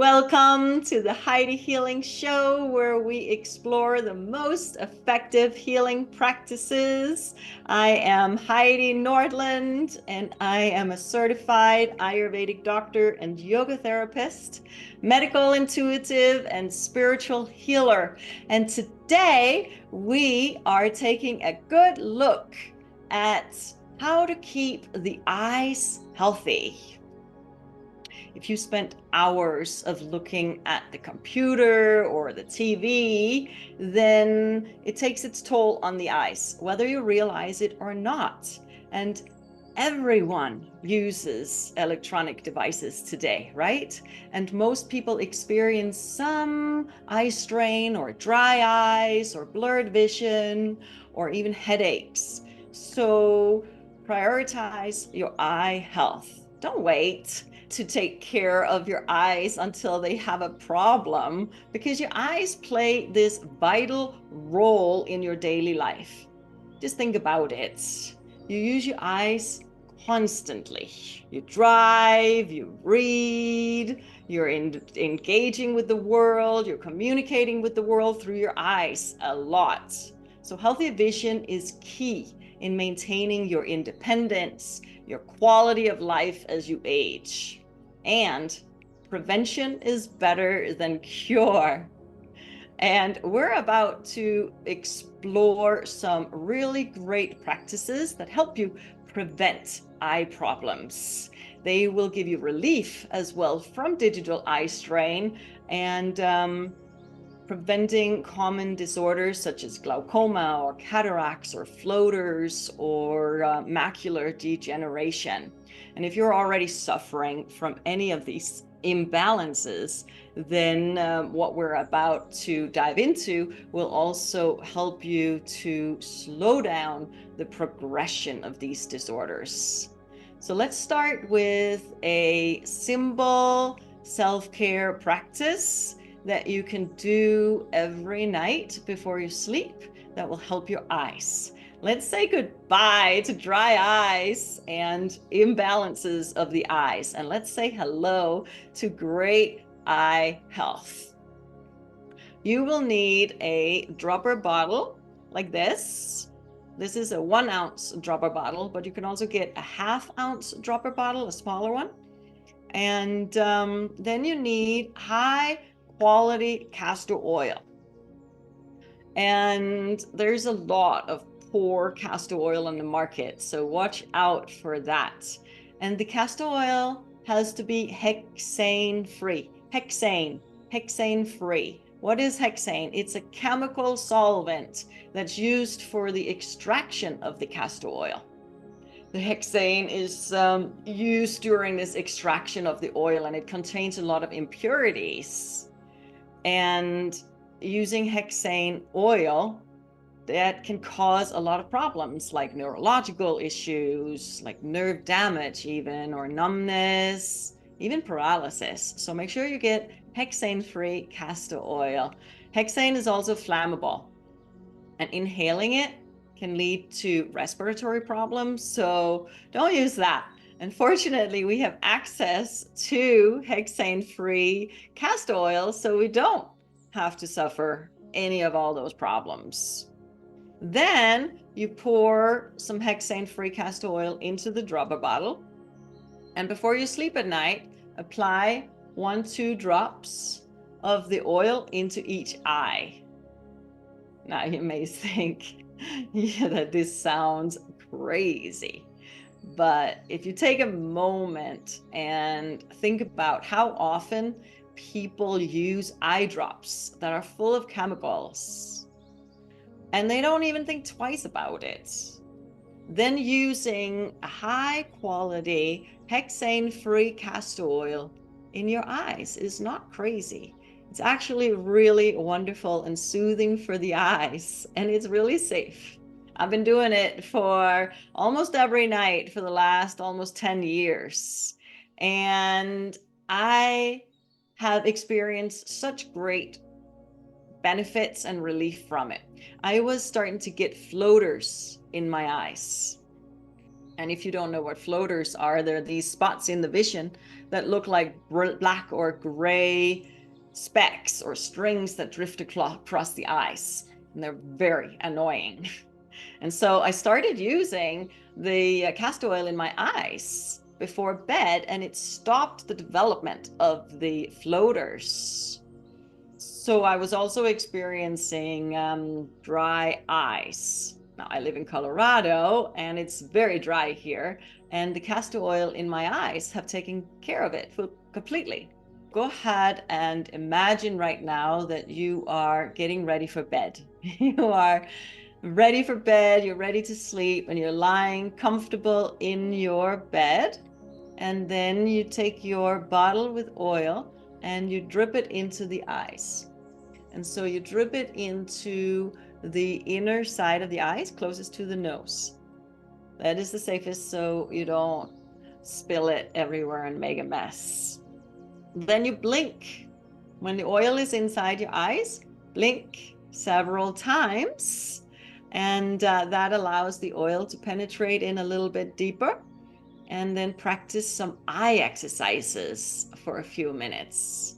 Welcome to the Heidi Healing Show, where we explore the most effective healing practices. I am Heidi Nordlund, and I am a certified Ayurvedic doctor and yoga therapist, medical intuitive, and spiritual healer. And today we are taking a good look at how to keep the eyes healthy. If you spent hours of looking at the computer or the TV, then it takes its toll on the eyes, whether you realize it or not. And everyone uses electronic devices today, right? And most people experience some eye strain or dry eyes or blurred vision or even headaches. So prioritize your eye health. Don't wait to take care of your eyes until they have a problem, because your eyes play this vital role in your daily life. Just think about it. You use your eyes constantly. You drive, you read, you're engaging with the world, you're communicating with the world through your eyes a lot. So healthy vision is key in maintaining your independence, your quality of life as you age. And prevention is better than cure. And we're about to explore some really great practices that help you prevent eye problems. They will give you relief as well from digital eye strain and preventing common disorders such as glaucoma or cataracts or floaters or macular degeneration. And if you're already suffering from any of these imbalances, then what we're about to dive into will also help you to slow down the progression of these disorders. So let's start with a simple self-care practice that you can do every night before you sleep that will help your eyes. Let's say goodbye to dry eyes and imbalances of the eyes, and let's say hello to great eye health. You will need a dropper bottle like this. This is a 1 ounce dropper bottle, but you can also get a 1/2 ounce dropper bottle, a smaller one. And then you need high quality castor oil. And there's a lot of poor castor oil on the market, so watch out for that. And the castor oil has to be hexane free. Hexane free. What is hexane? It's a chemical solvent that's used for the extraction of the castor oil. The hexane is used during this extraction of the oil, and it contains a lot of impurities. And using hexane oil, that can cause a lot of problems like neurological issues, like nerve damage even, or numbness, even paralysis. So make sure you get hexane-free castor oil. Hexane is also flammable, and inhaling it can lead to respiratory problems, so don't use that. Unfortunately, we have access to hexane-free castor oil, so we don't have to suffer any of all those problems. Then you pour some hexane-free castor oil into the dropper bottle, and before you sleep at night, apply 1-2 drops of the oil into each eye. Now you may think that this sounds crazy, but if you take a moment and think about how often people use eye drops that are full of chemicals, and they don't even think twice about it, then using a high quality hexane-free castor oil in your eyes is not crazy. It's actually really wonderful and soothing for the eyes, and it's really safe. I've been doing it for almost every night for the last almost 10 years, and I have experienced such great benefits and relief from it. I was starting to get floaters in my eyes, And if you don't know what floaters are, they're these spots in the vision that look like black or gray specks or strings that drift across the eyes. And they're very annoying. And so I started using the castor oil in my eyes before bed, and it stopped the development of the floaters. So I was also experiencing dry eyes. Now I live in Colorado and it's very dry here, and the castor oil in my eyes have taken care of it completely. Go ahead and imagine right now that you are getting ready for bed. You are ready for bed, you're ready to sleep, and you're lying comfortable in your bed. And then you take your bottle with oil and you drip it into the eyes. And so you drip it into the inner side of the eyes, closest to the nose. That is the safest, so you don't spill it everywhere and make a mess. Then you blink. When the oil is inside your eyes, blink several times, and that allows the oil to penetrate in a little bit deeper. And then practice some eye exercises for a few minutes.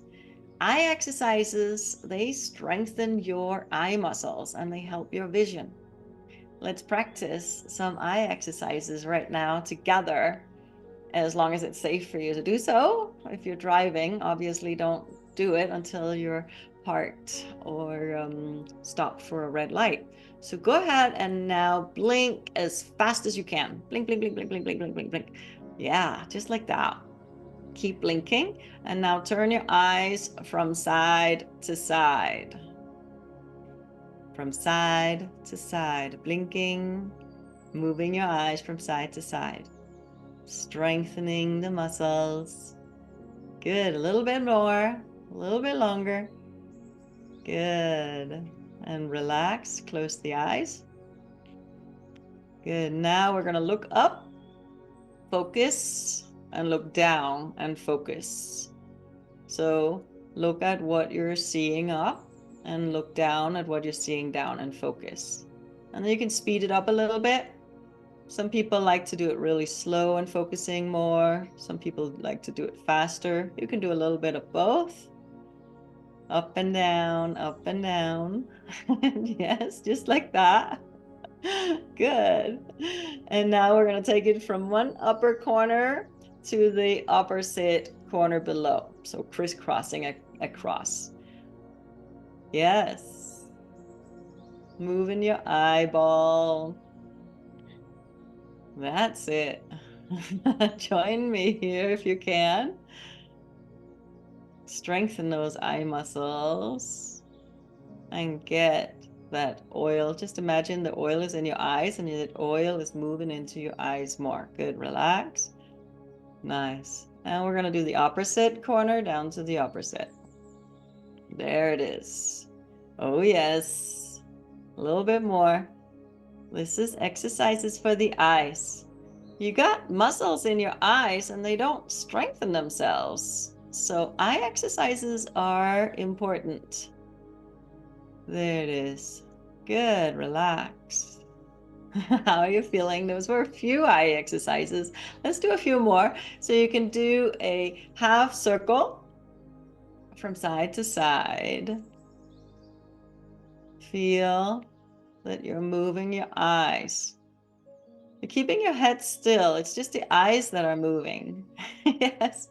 Eye exercises, they strengthen your eye muscles and they help your vision. Let's practice some eye exercises right now together, as long as it's safe for you to do so. If you're driving, obviously don't do it until you're parked or stop for a red light. So go ahead and now blink as fast as you can. Blink, blink, blink, blink, blink, blink, blink, blink, blink. Yeah, just like that. Keep blinking. And now turn your eyes from side to side. From side to side, blinking, moving your eyes from side to side, strengthening the muscles. Good, a little bit more, a little bit longer. Good, and relax, close the eyes. Good, now we're gonna look up, focus, and look down and focus. So look at what you're seeing up and look down at what you're seeing down and focus. And then you can speed it up a little bit. Some people like to do it really slow and focusing more. Some people like to do it faster. You can do a little bit of both. Up and down, up and down. Yes, just like that. Good. And now we're going to take it from one upper corner to the opposite corner below. So crisscrossing across. Yes. Moving your eyeball. That's it. Join me here if you can. Strengthen those eye muscles and get that oil. Just imagine the oil is in your eyes and that oil is moving into your eyes more. Good, relax. Nice. And we're going to do the opposite corner down to the opposite. There it is. Oh, yes. A little bit more. This is exercises for the eyes. You got muscles in your eyes and they don't strengthen themselves. So eye exercises are important. There it is. Good, relax. How are you feeling? Those were a few eye exercises. Let's do a few more. So you can do a half circle from side to side. Feel that you're moving your eyes. You're keeping your head still. It's just the eyes that are moving. Yes.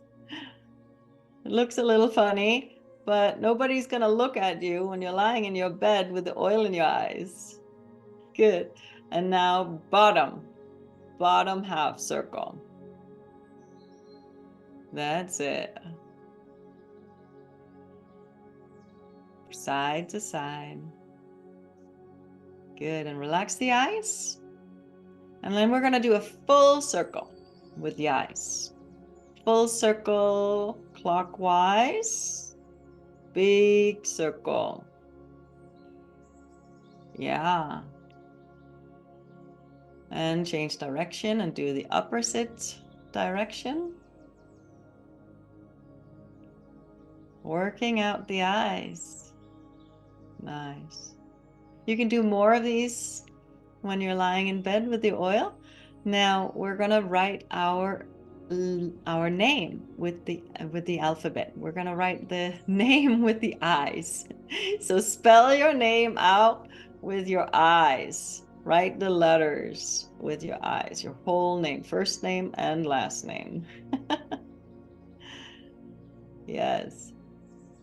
It looks a little funny, but nobody's going to look at you when you're lying in your bed with the oil in your eyes. Good. And now bottom half circle. That's it. Side to side. Good. And relax the eyes. And then we're going to do a full circle with the eyes. Full circle clockwise. Big circle. Yeah. And change direction and do the opposite direction. Working out the eyes. Nice. You can do more of these when you're lying in bed with the oil. Now we're gonna write our name with the alphabet. We're gonna write the name with the eyes. So spell your name out with your eyes. Write the letters with your eyes, your whole name, first name and last name. Yes,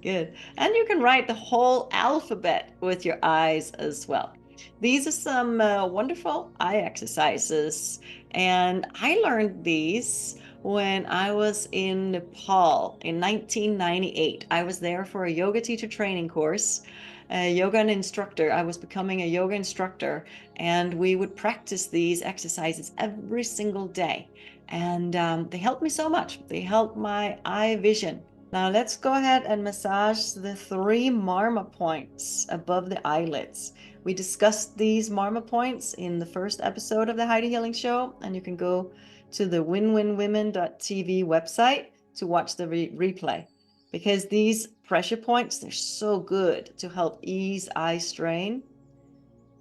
good. And you can write the whole alphabet with your eyes as well. These are some wonderful eye exercises, and I learned these when I was in Nepal in 1998. I was there for a yoga teacher training course, a yoga instructor. I was becoming a yoga instructor, and we would practice these exercises every single day. And they helped me so much. They helped my eye vision. Now let's go ahead and massage the 3 marma points above the eyelids. We discussed these marma points in the first episode of the Heidi Healing Show, and you can go to the winwinwomen.tv website to watch the replay, because these pressure points, they're so good to help ease eye strain.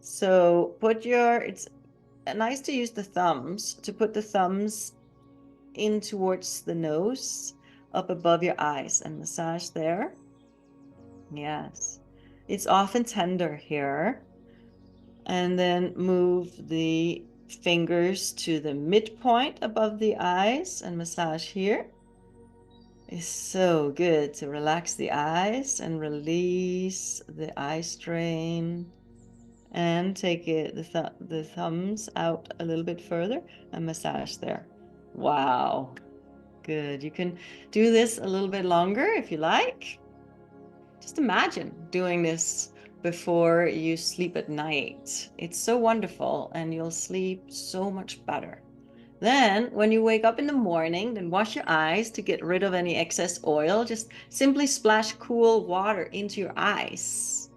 So it's nice to use the thumbs, to put the thumbs in towards the nose, up above your eyes, and massage there. Yes, it's often tender here. And then move the fingers to the midpoint above the eyes and massage here. It's so good to relax the eyes and release the eye strain. And take the thumbs out a little bit further and massage there. Wow. Good. You can do this a little bit longer if you like. Just imagine doing this before you sleep at night. It's so wonderful, and you'll sleep so much better. Then when you wake up in the morning, then wash your eyes to get rid of any excess oil. Just simply splash cool water into your eyes.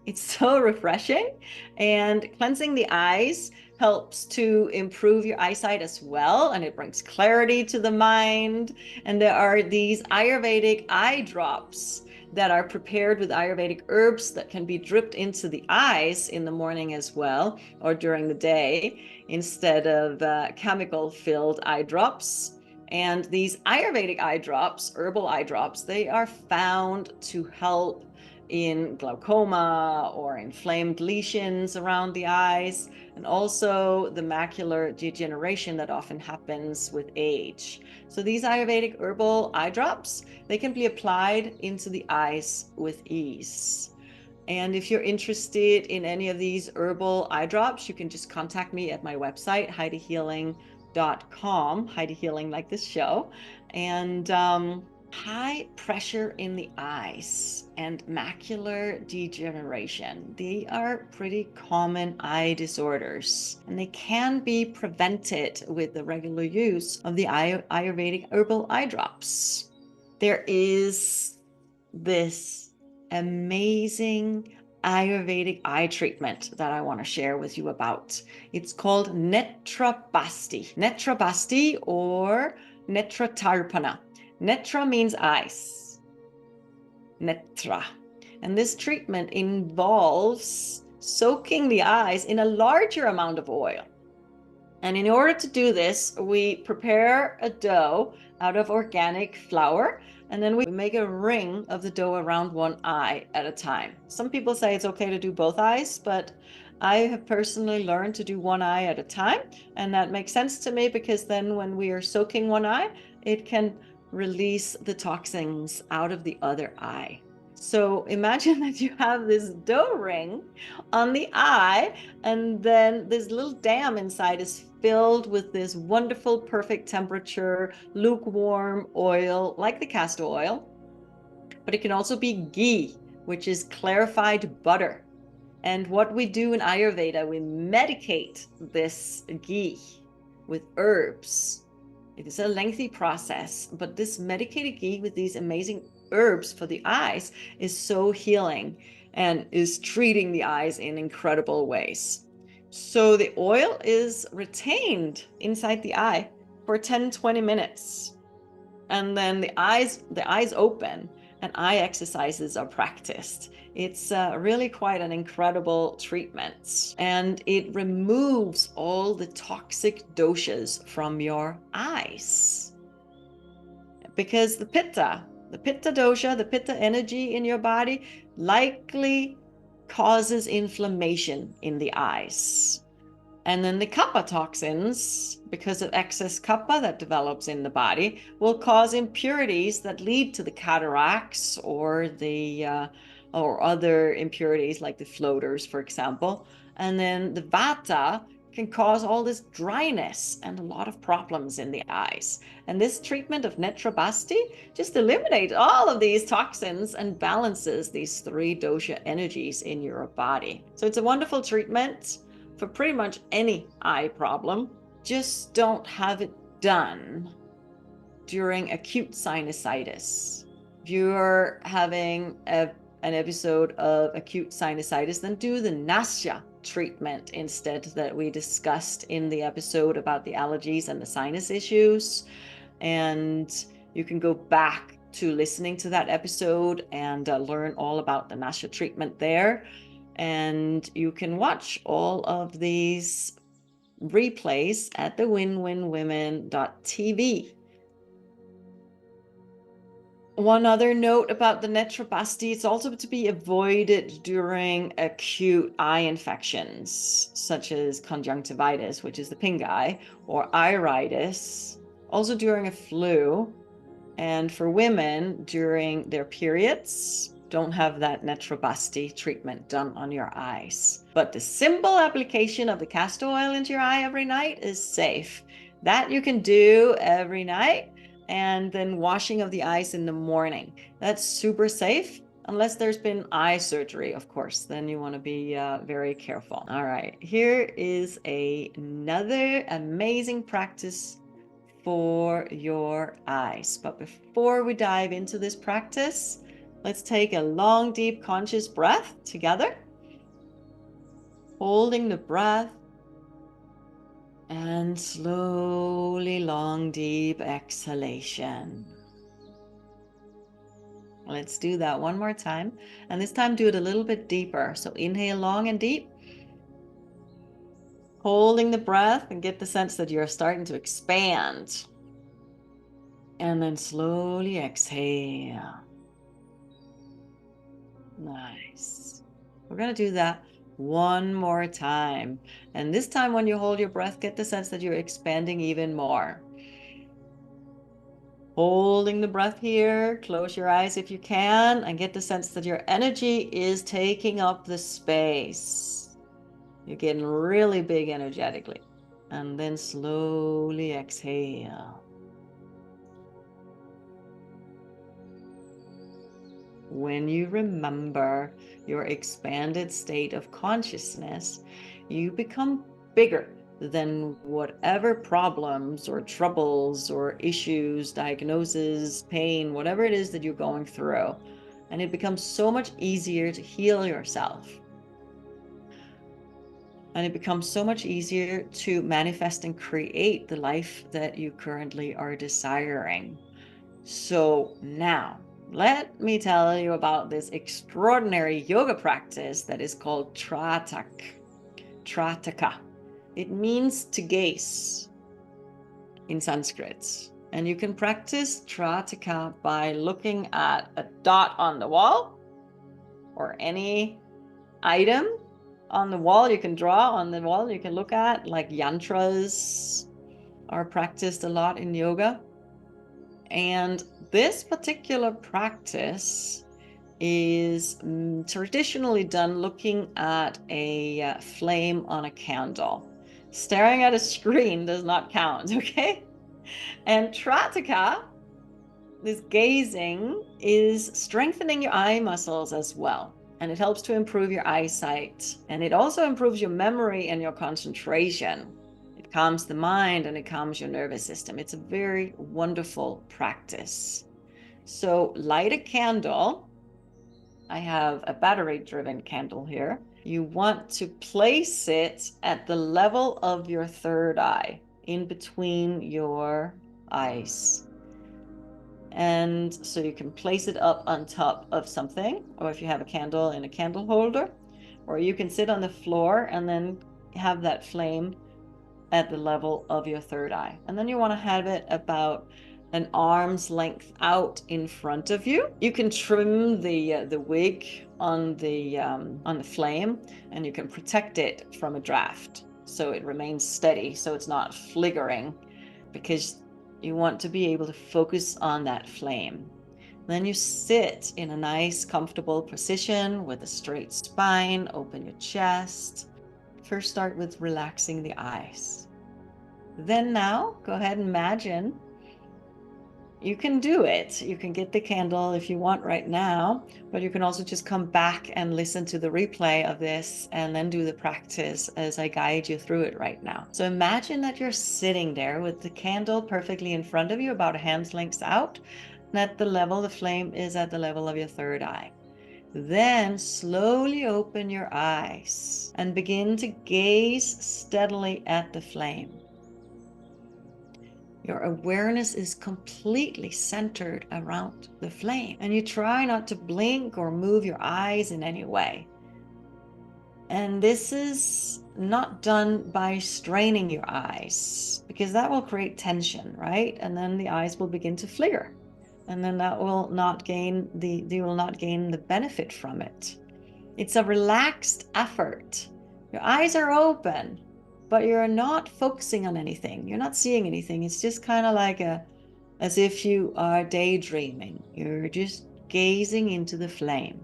It's so refreshing, and cleansing the eyes helps to improve your eyesight as well, and it brings clarity to the mind. And there are these Ayurvedic eye drops that are prepared with Ayurvedic herbs that can be dripped into the eyes in the morning as well, or during the day, instead of chemical-filled eye drops. And these Ayurvedic eye drops, herbal eye drops, they are found to help in glaucoma or inflamed lesions around the eyes, and also the macular degeneration that often happens with age. So these Ayurvedic herbal eye drops, they can be applied into the eyes with ease. And if you're interested in any of these herbal eye drops, you can just contact me at my website, HeidiHealing.com, Heidi Healing like this show. And high pressure in the eyes and macular degeneration, they are pretty common eye disorders, and they can be prevented with the regular use of the Ayurvedic herbal eye drops. There is this amazing Ayurvedic eye treatment that I want to share with you about. It's called Netra Basti. Netra Basti or Netra Tarpana. Netra means eyes. Netra. And this treatment involves soaking the eyes in a larger amount of oil. And in order to do this, we prepare a dough out of organic flour, and then we make a ring of the dough around one eye at a time. Some people say it's okay to do both eyes, but I have personally learned to do one eye at a time, and that makes sense to me, because then when we are soaking one eye, it can release the toxins out of the other eye. So imagine that you have this dough ring on the eye, and then this little dam inside is filled with this wonderful, perfect temperature, lukewarm oil, like the castor oil. But it can also be ghee, which is clarified butter. And what we do in Ayurveda, we medicate this ghee with herbs. It is a lengthy process, but this medicated ghee with these amazing herbs for the eyes is so healing and is treating the eyes in incredible ways. So the oil is retained inside the eye for 10-20 minutes. And then the eyes open, and eye exercises are practiced. It's really quite an incredible treatment, and it removes all the toxic doshas from your eyes. Because the pitta dosha, the pitta energy in your body likely causes inflammation in the eyes. And then the kapha toxins, because of excess kapha that develops in the body, will cause impurities that lead to the cataracts or or other impurities like the floaters, for example. And then the vata can cause all this dryness and a lot of problems in the eyes. And this treatment of Netra Basti just eliminates all of these toxins and balances these 3 dosha energies in your body. So it's a wonderful treatment for pretty much any eye problem. Just don't have it done during acute sinusitis. If you're having an episode of acute sinusitis, then do the nasya treatment instead that we discussed in the episode about the allergies and the sinus issues. And you can go back to listening to that episode and learn all about the nasya treatment there. And you can watch all of these replays at the winwinwomen.tv. One other note about the Netra Basti, it's also to be avoided during acute eye infections, such as conjunctivitis, which is the pink eye, or iritis, also during a flu, and for women during their periods. Don't have that Netra Basti treatment done on your eyes. But the simple application of the castor oil into your eye every night is safe. That you can do every night, and then washing of the eyes in the morning. That's super safe, unless there's been eye surgery, of course. Then you want to be very careful. All right, here is another amazing practice for your eyes. But before we dive into this practice, let's take a long, deep, conscious breath together. Holding the breath and slowly, long, deep exhalation. Let's do that one more time. And this time do it a little bit deeper. So inhale long and deep. Holding the breath and get the sense that you're starting to expand. And then slowly exhale. Nice. We're going to do that one more time. And this time when you hold your breath, get the sense that you're expanding even more. Holding the breath here, close your eyes if you can, and get the sense that your energy is taking up the space. You're getting really big energetically. And then slowly exhale. When you remember your expanded state of consciousness, you become bigger than whatever problems or troubles or issues, diagnoses, pain, whatever it is that you're going through. And it becomes so much easier to heal yourself. And it becomes so much easier to manifest and create the life that you currently are desiring. So now, let me tell you about this extraordinary yoga practice that is called Trataka. It means to gaze in Sanskrit. And you can practice Trataka by looking at a dot on the wall or any item on the wall. You can draw on the wall. You can look at, like yantras are practiced a lot in yoga. And this particular practice is traditionally done looking at a flame on a candle. Staring at a screen does not count, okay? And Trataka, this gazing, is strengthening your eye muscles as well. And it helps to improve your eyesight. And it also improves your memory and your concentration. It calms the mind and it calms your nervous system. It's a very wonderful practice. So light a candle. I have a battery-driven candle here. You want to place it at the level of your third eye, in between your eyes. And so you can place it up on top of something, or if you have a candle in a candle holder, or you can sit on the floor and then have that flame at the level of your third eye. And then you want to have it about an arm's length out in front of you. You can trim the wick on the flame, and you can protect it from a draft so it remains steady, so it's not flickering, because you want to be able to focus on that flame. Then you sit in a nice, comfortable position with a straight spine, open your chest. First, start with relaxing the eyes. Then now, go ahead and imagine. You can do it. You can get the candle if you want right now, but you can also just come back and listen to the replay of this and then do the practice as I guide you through it right now. So imagine that you're sitting there with the candle perfectly in front of you, about a hand's length out, and at the level, the flame is at the level of your third eye. Then slowly open your eyes and begin to gaze steadily at the flame. Your awareness is completely centered around the flame, and you try not to blink or move your eyes in any way. And this is not done by straining your eyes, because that will create tension, right? And then the eyes will begin to flicker, and then that will not gain you will not gain the benefit from it. It's a relaxed effort. Your eyes are open, but you're not focusing on anything. You're not seeing anything. It's just kind of like as if you are daydreaming. You're just gazing into the flame.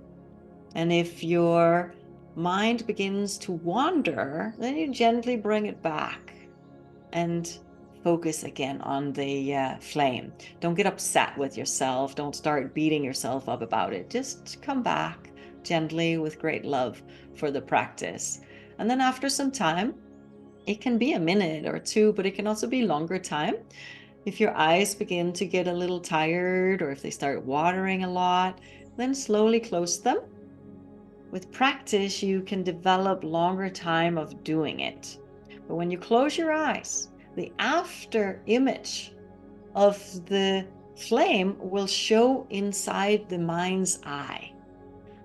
And if your mind begins to wander, then you gently bring it back and focus again on the flame. Don't get upset with yourself. Don't start beating yourself up about it. Just come back gently with great love for the practice. And then after some time, it can be a minute or two, but it can also be longer time. If your eyes begin to get a little tired, or if they start watering a lot, then slowly close them. With practice, you can develop longer time of doing it. But when you close your eyes, the after image of the flame will show inside the mind's eye.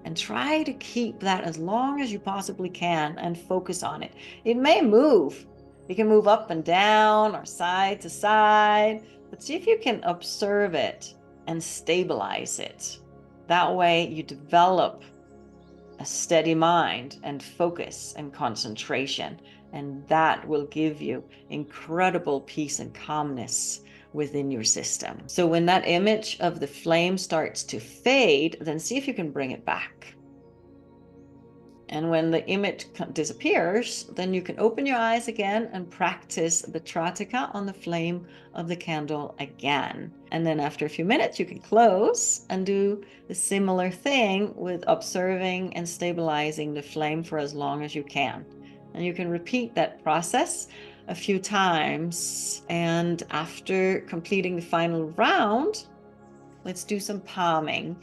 And try to keep that as long as you possibly can and focus on it. It may move. You can move up and down or side to side, but see if you can observe it and stabilize it. That way you develop a steady mind and focus and concentration, and that will give you incredible peace and calmness within your system. So when that image of the flame starts to fade, then see if you can bring it back. And when the image disappears, then you can open your eyes again and practice the Trataka on the flame of the candle again. And then after a few minutes, you can close and do the similar thing with observing and stabilizing the flame for as long as you can. And you can repeat that process a few times. And after completing the final round, let's do some palming.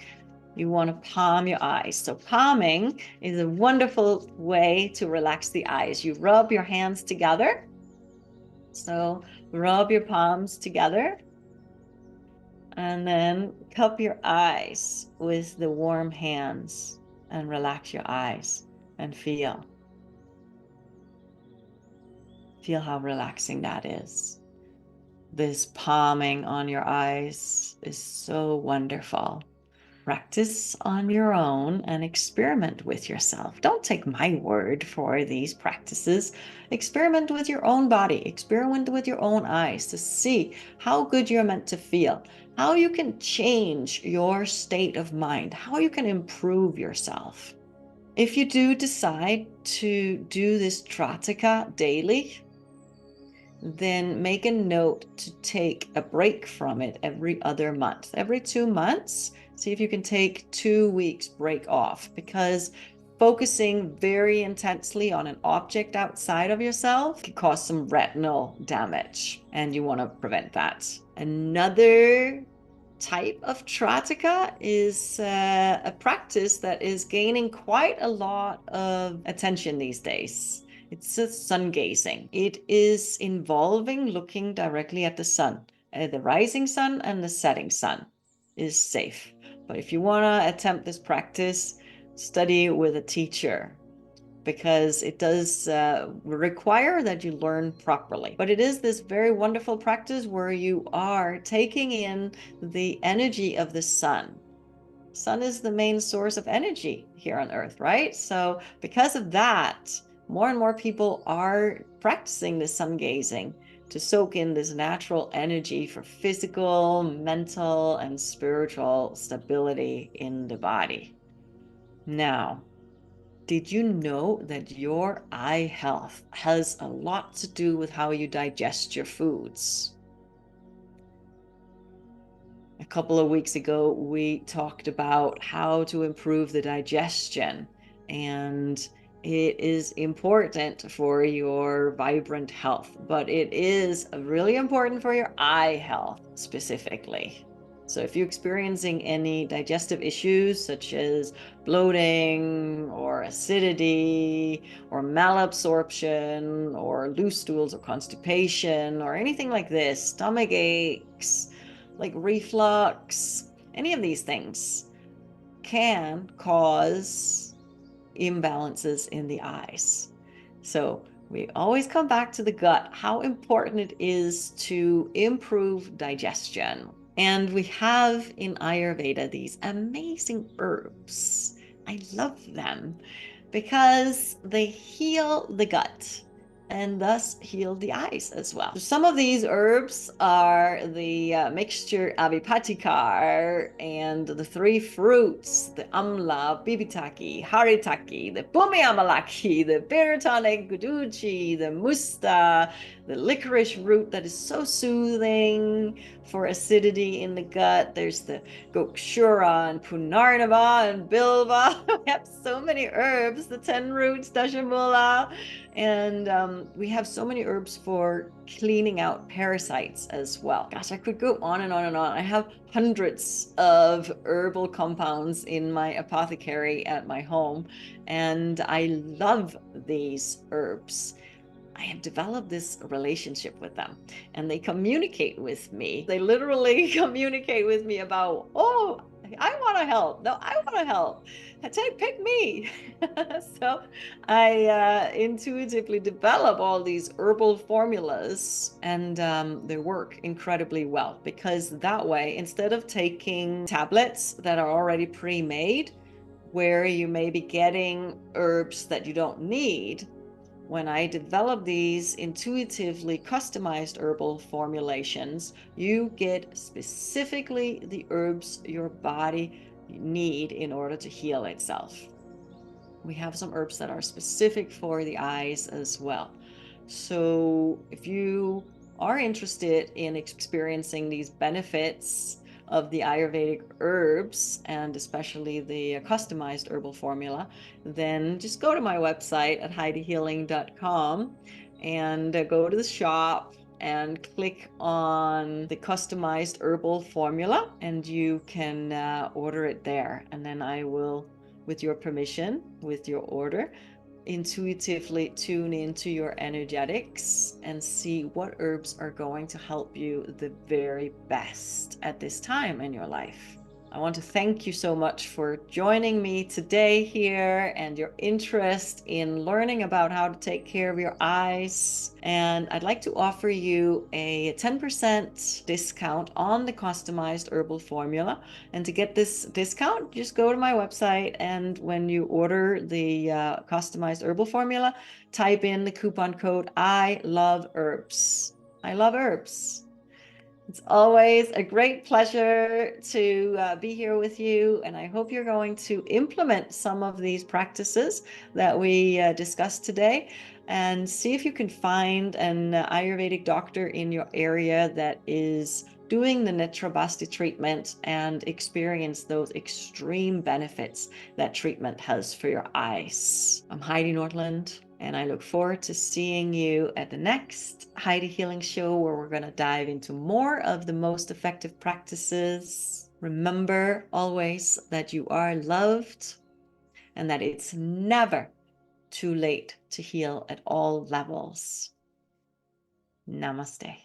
You want to palm your eyes. So palming is a wonderful way to relax the eyes. You rub your hands together. So rub your palms together. And then cup your eyes with the warm hands and relax your eyes and feel. Feel how relaxing that is. This palming on your eyes is so wonderful. Practice on your own and experiment with yourself. Don't take my word for these practices. Experiment with your own body. Experiment with your own eyes to see how good you're meant to feel, how you can change your state of mind, how you can improve yourself. If you do decide to do this Trataka daily, then make a note to take a break from it every other month. Every 2 months, see if you can take 2 weeks break off, because focusing very intensely on an object outside of yourself can cause some retinal damage, and you want to prevent that. Another type of Trataka is a practice that is gaining quite a lot of attention these days. It's a sun gazing. It is involving looking directly at the sun, the rising sun and the setting sun. is safe. But if you want to attempt this practice, study with a teacher, because it does require that you learn properly. But it is this very wonderful practice where you are taking in the energy of the sun. Sun is the main source of energy here on Earth, right? So because of that, more and more people are practicing the sun gazing to soak in this natural energy for physical, mental, and spiritual stability in the body. Now, did you know that your eye health has a lot to do with how you digest your foods? A couple of weeks ago, we talked about how to improve the digestion, and it is important for your vibrant health, but it is really important for your eye health specifically. So if you're experiencing any digestive issues such as bloating or acidity or malabsorption or loose stools or constipation or anything like this, stomach aches, like reflux, any of these things can cause imbalances in the eyes. So we always come back to the gut, how important it is to improve digestion. And we have in Ayurveda these amazing herbs. I love them because they heal the gut and thus heal the eyes as well. Some of these herbs are the mixture avipatikar and the three fruits, the amla, bibitaki, haritaki, the bumiamalaki, the biratonic guduchi, the musta, the licorice root that is so soothing for acidity in the gut. There's the gokshura and punarnava and bilva. We have so many herbs, the 10 roots, dashamula, and we have so many herbs for cleaning out parasites as well. Gosh, I could go on and on and on. I have hundreds of herbal compounds in my apothecary at my home, and I love these herbs. I have developed this relationship with them, and they communicate with me. They literally communicate with me about, oh, I want to help. No, I want to help. Pick me. So I intuitively develop all these herbal formulas, and they work incredibly well, because that way, instead of taking tablets that are already pre-made, where you may be getting herbs that you don't need, when I develop these intuitively customized herbal formulations, you get specifically the herbs your body need in order to heal itself. We have some herbs that are specific for the eyes as well. So if you are interested in experiencing these benefits of the Ayurvedic herbs, and especially the customized herbal formula, then just go to my website at heidihealing.com and go to the shop and click on the customized herbal formula, and you can order it there. And then I will, with your permission, with your order, intuitively tune into your energetics and see what herbs are going to help you the very best at this time in your life. I want to thank you so much for joining me today here and your interest in learning about how to take care of your eyes. And I'd like to offer you a 10% discount on the customized herbal formula. And to get this discount, just go to my website, and when you order the customized herbal formula, type in the coupon code I love herbs. I love herbs. It's always a great pleasure to be here with you, and I hope you're going to implement some of these practices that we discussed today, and see if you can find an Ayurvedic doctor in your area that is doing the Netra Basti treatment and experience those extreme benefits that treatment has for your eyes. I'm Heidi Nordlund, and I look forward to seeing you at the next Heidi Healing Show, where we're going to dive into more of the most effective practices. Remember always that you are loved and that it's never too late to heal at all levels. Namaste.